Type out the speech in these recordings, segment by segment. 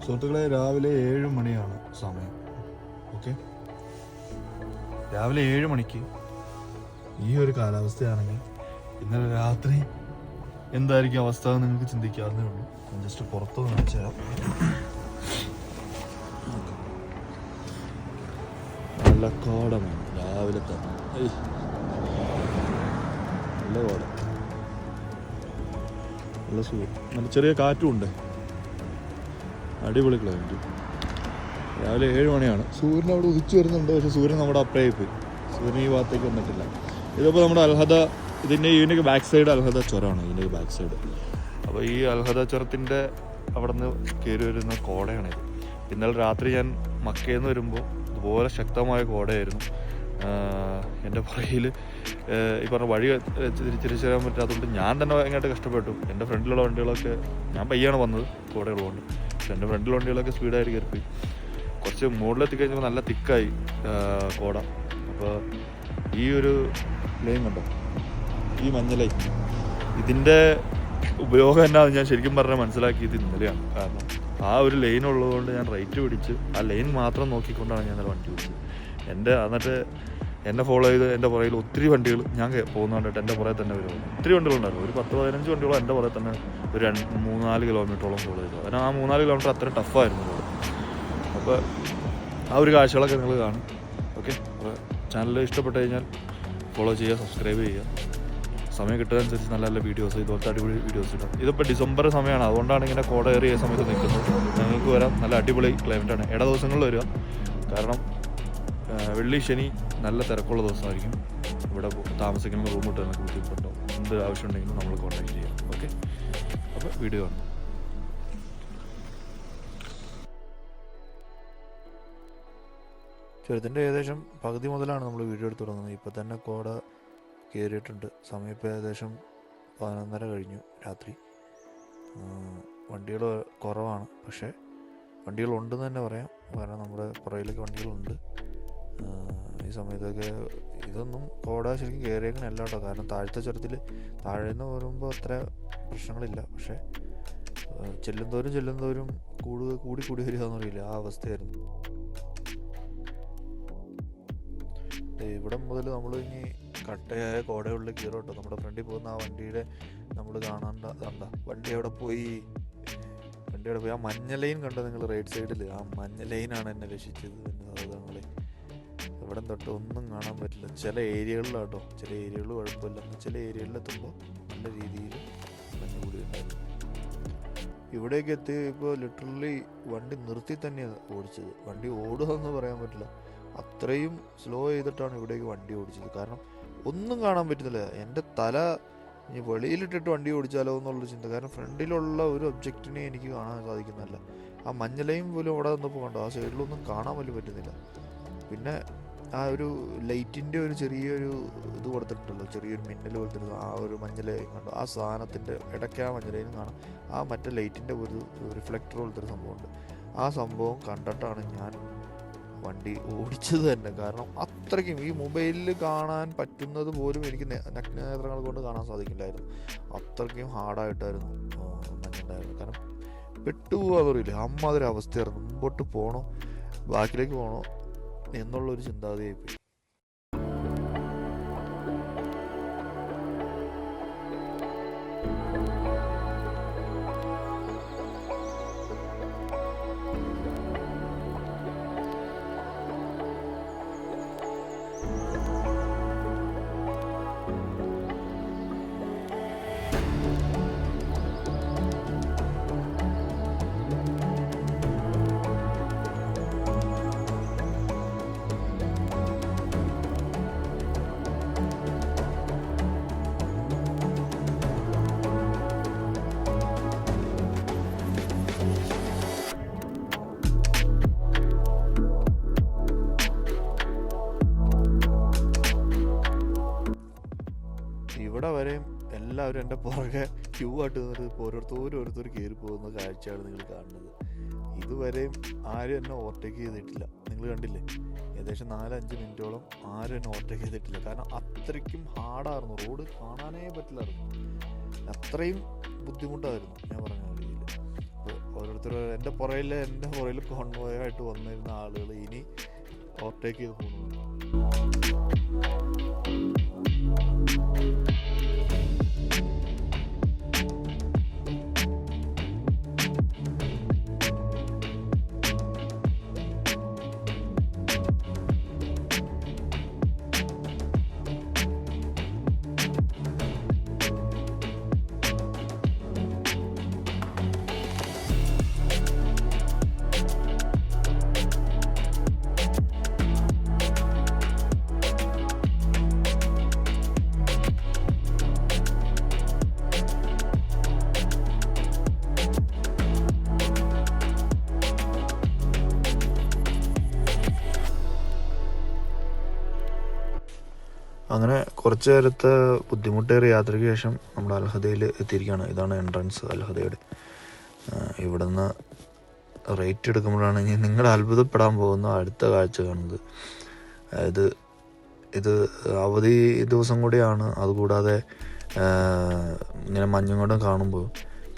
സുഹൃത്തുക്കളെ, രാവിലെ 7 മണിയാണ് സമയം. ഓക്കെ, രാവിലെ 7 മണിക്ക് ഈ ഒരു കാലാവസ്ഥയാണെങ്കിൽ ഇന്നലെ രാത്രി എന്തായിരിക്കും അവസ്ഥ എന്ന് നിങ്ങൾക്ക് ചിന്തിക്കാവുന്നേ ഉള്ളൂ. ഞാൻ ജസ്റ്റ് പുറത്ത് കാണിച്ചു തരാം. നല്ല കോടമാണ് രാവിലെ തന്നെ. നല്ല കോട, നല്ല സുഖം, നല്ല ചെറിയ കാറ്റും ഉണ്ട്. അടിപൊളി ക്ലൈമറ്റ്. രാവിലെ 7 മണിയാണ്. സൂര്യൻ അവിടെ ഉദിച്ചു വരുന്നുണ്ട്, പക്ഷേ സൂര്യൻ നമ്മുടെ അപ്പുറമായി പോയി. സൂര്യൻ ഈ ഭാഗത്തേക്ക് വന്നിട്ടില്ല. ഇതിപ്പോൾ നമ്മുടെ അൽഹദ, ഇതിൻ്റെ ബാക്ക് സൈഡ് അൽഹദ ചുരമാണ്. ഇതിൻ്റെ ബാക്ക് സൈഡ്. അപ്പോൾ ഈ അൽഹദ ചുരത്തിൻ്റെ അവിടെ നിന്ന് കയറി വരുന്ന കോടയാണിത്. ഇന്നലെ രാത്രി ഞാൻ മക്കയിൽ നിന്ന് വരുമ്പോൾ ഇതുപോലെ ശക്തമായ കോടയായിരുന്നു. എൻ്റെ പുറകിൽ ഈ പറഞ്ഞ വഴി തിരിച്ചറിയാൻ പറ്റാത്തതുകൊണ്ട് ഞാൻ തന്നെ ഭയങ്കരമായിട്ട് കഷ്ടപ്പെട്ടു. എൻ്റെ ഫ്രണ്ടിലുള്ള വണ്ടികളൊക്കെ, ഞാൻ പയ്യാണ് വന്നത് കോടയുള്ളതുകൊണ്ട്, പക്ഷെ എൻ്റെ ഫ്രണ്ടിലുള്ള വണ്ടികളൊക്കെ സ്പീഡായിട്ട് കയറിപ്പോയി. കുറച്ച് മുകളിലെത്തി കഴിഞ്ഞപ്പോൾ നല്ല തിക്കായി കോട. അപ്പോൾ ഈ ഒരു ലൈൻ കണ്ടോ, ഈ മഞ്ഞ ലൈൻ, ഇതിൻ്റെ ഉപയോഗം എന്നാന്ന് ഞാൻ ശരിക്കും പറഞ്ഞാൽ മനസ്സിലാക്കിയത് ഇന്നലെയാണ്. കാരണം ആ ഒരു ലൈൻ ഉള്ളതുകൊണ്ട് ഞാൻ റൈറ്റ് പിടിച്ച് ആ ലൈൻ മാത്രം നോക്കിക്കൊണ്ടാണ് ഞാൻ ഇന്നലെ വണ്ടി പിടിച്ചത്. എന്നിട്ട് എന്നെ ഫോളോ ചെയ്ത് എൻ്റെ പുറകിൽ ഒത്തിരി വണ്ടികൾ, ഞാൻ പോകുന്ന കണ്ടിട്ട് എൻ്റെ പുറകെ തന്നെ വരുന്നു. ഒത്തിരി വണ്ടികളുണ്ടായിരുന്നു. ഒരു 10-15 വണ്ടികളോ എൻ്റെ പുറകെ തന്നെ ഒരു 3-4 കിലോമീറ്ററോളം ഫോളോ ചെയ്തു. കാരണം ആ 3-4 കിലോമീറ്റർ അത്രയും ടഫായിരുന്നു റോഡ്. അപ്പോൾ ആ ഒരു കാഴ്ചകളൊക്കെ നിങ്ങൾ കാണും. ഓക്കെ, അപ്പോൾ ചാനൽ ഇഷ്ടപ്പെട്ട് കഴിഞ്ഞാൽ ഫോളോ ചെയ്യുക, സബ്സ്ക്രൈബ് ചെയ്യുക. സമയം കിട്ടുന്നതനുസരിച്ച് നല്ല നല്ല വീഡിയോസ്, ഇതുപോലത്തെ അടിപൊളി വീഡിയോസ് ഇടാം. ഇതിപ്പോൾ ഡിസംബർ സമയമാണ്, അതുകൊണ്ടാണ് ഇങ്ങനെ കോട ഏറിയ സമയത്ത് നിൽക്കുന്നത്. ഞങ്ങൾക്ക് വരാം, നല്ല അടിപൊളി ക്ലൈമറ്റാണ്. ഇട ദിവസങ്ങളിൽ വരിക, കാരണം വെള്ളി ശനി നല്ല തിരക്കുള്ള ദിവസമായിരിക്കും. ഇവിടെ താമസിക്കുന്ന റൂം ഇട്ട് നമുക്ക് ബുദ്ധിമുട്ടുണ്ടാവും. എന്ത് ആവശ്യമുണ്ടെങ്കിലും നമ്മൾ കോൺടാക്ട് ചെയ്യാം. ഓക്കെ, അപ്പോൾ വീഡിയോ കാണും. ചുരത്തിൻ്റെ ഏകദേശം പകുതി മുതലാണ് നമ്മൾ വീഡിയോ എടുത്ത് തുടങ്ങുന്നത്. ഇപ്പോൾ തന്നെ കോട കയറിയിട്ടുണ്ട്. സമയം ഇപ്പോൾ ഏകദേശം 11:30 കഴിഞ്ഞു രാത്രി. വണ്ടികൾ കുറവാണ്, പക്ഷേ വണ്ടികളുണ്ടെന്ന് തന്നെ പറയാം. കാരണം നമ്മുടെ പുറകിലൊക്കെ വണ്ടികളുണ്ട്. ഈ സമയത്തൊക്കെ ഇതൊന്നും കോട ശരിക്കും കയറിയേക്കണല്ല കേട്ടോ. കാരണം താഴത്തെ ചുരത്തിൽ താഴേന്ന് വരുമ്പോൾ അത്ര പ്രശ്നങ്ങളില്ല, പക്ഷേ ചെല്ലുന്തോറും കൂടി വരിക എന്ന് പറയില്ല, ആ അവസ്ഥയായിരുന്നു. ഇവിടെ മുതൽ നമ്മൾ ഇനി കട്ടയായ കോടയുള്ള കയറും കേട്ടോ. നമ്മുടെ ഫ്രണ്ടിൽ പോകുന്ന ആ വണ്ടിയുടെ നമ്മൾ കാണാണ്ട വണ്ടി അവിടെ പോയി. ആ മഞ്ഞ ലൈൻ കണ്ടോ നിങ്ങൾ റൈറ്റ് സൈഡിൽ? ആ മഞ്ഞ ലൈനാണ് എന്നെ രക്ഷിച്ചത്. സാധനങ്ങളെ ഇവിടെ തൊട്ട് ഒന്നും കാണാൻ പറ്റില്ല. ചില ഏരിയകളിലാട്ടോ, ചില ഏരിയകളിൽ കുഴപ്പമില്ല, ചില ഏരിയകളിലെത്തുമ്പോൾ നല്ല രീതിയിൽ മഞ്ഞ കൂടി ഉണ്ടായിരുന്നു. ഇവിടേക്ക് എത്തിയപ്പോൾ ലിറ്ററലി വണ്ടി നിർത്തി തന്നെയാണ് ഓടിച്ചത്. വണ്ടി ഓടുകയെന്ന് പറയാൻ പറ്റില്ല, അത്രയും സ്ലോ ചെയ്തിട്ടാണ് ഇവിടേക്ക് വണ്ടി ഓടിച്ചത്. കാരണം ഒന്നും കാണാൻ പറ്റുന്നില്ല. എൻ്റെ തല ഇനി വെളിയിലിട്ടിട്ട് വണ്ടി ഓടിച്ചാലോ എന്നുള്ളൊരു ചിന്ത. കാരണം ഫ്രണ്ടിലുള്ള ഒരു ഒബ്ജക്റ്റിനെ എനിക്ക് കാണാൻ സാധിക്കുന്നില്ല. ആ മഞ്ഞലയും പോലും അവിടെ നിന്നപ്പോൾ കണ്ടോ, ആ സൈഡിലൊന്നും കാണാൻ പോലും പറ്റുന്നില്ല. പിന്നെ ആ ഒരു ലൈറ്റിൻ്റെ ഒരു ചെറിയൊരു ഇത് കൊടുത്തിട്ടുണ്ടല്ലോ, ചെറിയൊരു മിന്നൽ കൊടുത്തിട്ട് ആ ഒരു മഞ്ഞലയും കണ്ടോ, ആ സാധനത്തിൻ്റെ ഇടയ്ക്ക് ആ മഞ്ഞലയും കാണാം. ആ മറ്റേ ലൈറ്റിൻ്റെ ഒരു റിഫ്ലക്ടർ പോലത്തെ സംഭവമുണ്ട്. ആ സംഭവം കണ്ടിട്ടാണ് ഞാൻ വണ്ടി ഓടിച്ചത് തന്നെ. കാരണം അത്രയ്ക്കും ഈ മൊബൈലിൽ കാണാൻ പറ്റുന്നത് പോലും എനിക്ക് നഗ്നനേത്രങ്ങൾ കൊണ്ട് കാണാൻ സാധിക്കില്ലായിരുന്നു. അത്രയ്ക്കും ഹാർഡായിട്ടായിരുന്നു മഞ്ഞുണ്ടായിരുന്നു. കാരണം പെട്ടുപോകാന്ന് പറയില്ലേ, അമ്മാതിരി അവസ്ഥയായിരുന്നു. മുമ്പോട്ട് പോകണോ ബാക്കിലേക്ക് പോകണോ എന്നുള്ളൊരു ചിന്താഗതിയായിപ്പോയി. ഇവിടെ വരെയും എല്ലാവരും എൻ്റെ പുറകെ ക്യൂ ആയിട്ട് നിന്നിട്ട് ഓരോരുത്തർ കയറി പോകുന്ന കാഴ്ചയാണ് നിങ്ങൾ കാണുന്നത്. ഇതുവരെയും ആരും എന്നെ ഓവർടേക്ക് ചെയ്തിട്ടില്ല. നിങ്ങൾ കണ്ടില്ലേ, ഏകദേശം 4-5 മിനിറ്റോളം ആരും എന്നെ ഓവർടേക്ക് ചെയ്തിട്ടില്ല. കാരണം അത്രയ്ക്കും ഹാർഡായിരുന്നു, റോഡ് കാണാനേ പറ്റില്ലായിരുന്നു. അത്രയും ബുദ്ധിമുട്ടായിരുന്നു ഞാൻ പറഞ്ഞ രീതിയിൽ. അപ്പോൾ ഓരോരുത്തർ എൻ്റെ പുറയിൽ കോൺവോയ് ആയിട്ട് വന്നിരുന്ന ആളുകൾ ഇനി ഓവർടേക്ക് ചെയ്ത് പോകുന്നുണ്ട്. അങ്ങനെ കുറച്ച് നേരത്തെ ബുദ്ധിമുട്ടേറിയ യാത്രയ്ക്ക് ശേഷം നമ്മൾ അൽഹദയിൽ എത്തിയിരിക്കുകയാണ്. ഇതാണ് എൻട്രൻസ് അൽഹദയുടെ. ഇവിടെ നിന്ന് റേറ്റ് എടുക്കുമ്പോഴാണ് ഇനി നിങ്ങൾ അത്ഭുതപ്പെടാൻ പോകുന്ന അടുത്ത കാഴ്ച കാണുന്നത്. അതായത് ഇത് അവധി ദിവസം കൂടിയാണ്. അതുകൂടാതെ ഇങ്ങനെ മഞ്ഞും കൊണ്ടും കാണുമ്പോൾ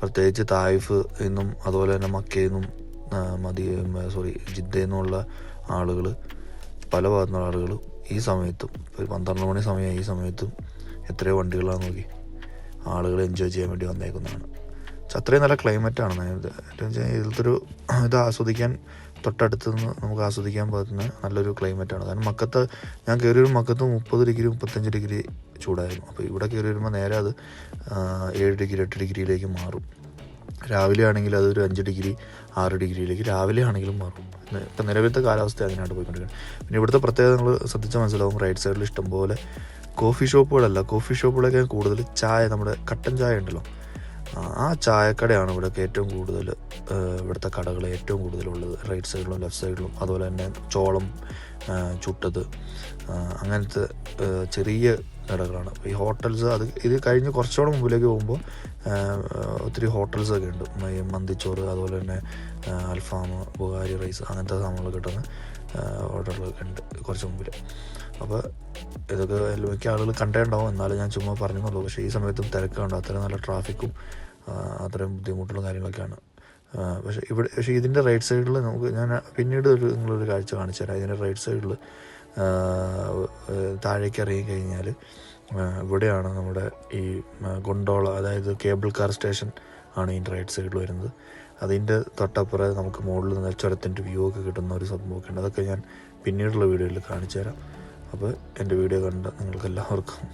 പ്രത്യേകിച്ച് തായിഫ് എന്നും അതുപോലെ തന്നെ മക്കയിൽ നിന്നും ജിദ്ദയിൽ നിന്നുള്ള ആളുകൾ, പല ഭാഗത്തുനിന്നുള്ള ആളുകൾ ഈ സമയത്തും ഒരു 12 മണി സമയം ഈ സമയത്തും എത്രയോ വണ്ടികളാണ് നോക്കി ആളുകൾ എൻജോയ് ചെയ്യാൻ വേണ്ടി വന്നേക്കുന്നതാണ്. അത്രയും നല്ല ക്ലൈമറ്റാണ്. ഇതിലത്തൊരു ഇത് ആസ്വദിക്കാൻ തൊട്ടടുത്ത് നിന്ന് നമുക്ക് ആസ്വദിക്കാൻ പറ്റുന്ന നല്ലൊരു ക്ലൈമറ്റാണ്. കാരണം മക്കത്ത് ഞാൻ കയറി വരുമ്പോൾ മക്കത്ത് 30 ഡിഗ്രി 35 ഡിഗ്രി ചൂടായിരുന്നു. അപ്പോൾ ഇവിടെ കയറി വരുമ്പോൾ നേരെ അത് 7 ഡിഗ്രി 8 ഡിഗ്രിയിലേക്ക് മാറും. രാവിലെ ആണെങ്കിൽ അതൊരു 5 ഡിഗ്രി 6 ഡിഗ്രിയിലേക്ക് രാവിലെ ആണെങ്കിലും മാറും. ഇപ്പം നിലവിലത്തെ കാലാവസ്ഥ അതിനായിട്ട് പോയിക്കൊണ്ടിരിക്കുകയാണ്. പിന്നെ ഇവിടുത്തെ പ്രത്യേകത നിങ്ങൾ ശ്രദ്ധിച്ചാൽ മനസ്സിലാവും. റൈറ്റ് സൈഡിൽ ഇഷ്ടംപോലെ കോഫി ഷോപ്പുകളൊക്കെ കൂടുതൽ ചായ, നമ്മുടെ കട്ടൻ ചായ ഉണ്ടല്ലോ, ആ ചായക്കടയാണ് ഇവിടെയൊക്കെ ഏറ്റവും കൂടുതൽ, ഇവിടുത്തെ കടകൾ ഏറ്റവും കൂടുതലുള്ളത് റൈറ്റ് സൈഡിലും ലെഫ്റ്റ് സൈഡിലും. അതുപോലെ തന്നെ ചോളം ചുട്ടത്, അങ്ങനത്തെ ചെറിയ കടകളാണ്. ഈ ഹോട്ടൽസ് ഇത് കഴിഞ്ഞ് കുറച്ചുകൂടെ മുമ്പിലേക്ക് പോകുമ്പോൾ ഒത്തിരി ഹോട്ടൽസൊക്കെ ഉണ്ട്. മന്തിച്ചോറ്, അതുപോലെ തന്നെ അൽഫാം, ബുഗാരി റൈസ്, അങ്ങനത്തെ സാധനങ്ങൾ കിട്ടുന്ന ഹോട്ടലുകളൊക്കെ ഉണ്ട് കുറച്ച് മുമ്പിൽ. അപ്പോൾ ഇതൊക്കെ മിക്ക ആളുകൾ കണ്ടേണ്ടാവും, എന്നാലും ഞാൻ ചുമ്മാ പറഞ്ഞെന്നുള്ളൂ. പക്ഷേ ഈ സമയത്തും തിരക്കുണ്ട്, അത്രയും നല്ല ട്രാഫിക്കും അത്രയും ബുദ്ധിമുട്ടുള്ള കാര്യങ്ങളൊക്കെയാണ്. പക്ഷേ ഇതിൻ്റെ റൈറ്റ് സൈഡിൽ ഞാൻ പിന്നീട് നിങ്ങളൊരു കാഴ്ച കാണിച്ചു തരാം. ഇതിൻ്റെ റൈറ്റ് സൈഡിൽ താഴേക്ക് ഇറങ്ങി കഴിഞ്ഞാൽ ഇവിടെയാണ് നമ്മുടെ ഈ ഗൊണ്ടോള, അതായത് കേബിൾ കാർ സ്റ്റേഷൻ ആണ് ഇതിൻ്റെ റൈറ്റ് സൈഡിൽ വരുന്നത്. അതിൻ്റെ തൊട്ടപ്പുറം നമുക്ക് മുകളിൽ നിന്ന് ചുരത്തിൻ്റെ വ്യൂ ഒക്കെ കിട്ടുന്ന ഒരു സംഭവമൊക്കെ ഉണ്ട്. അതൊക്കെ ഞാൻ പിന്നീടുള്ള വീഡിയോയിൽ കാണിച്ചു തരാം. അപ്പോൾ എൻ്റെ വീഡിയോ കണ്ട നിങ്ങൾക്ക് എല്ലാവർക്കും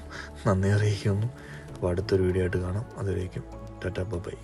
നന്ദി അറിയിക്കുന്നു. അപ്പോൾ അടുത്തൊരു വീഡിയോ ആയിട്ട് കാണാം. അതിലേക്കും ടാറ്റാ ബൈ.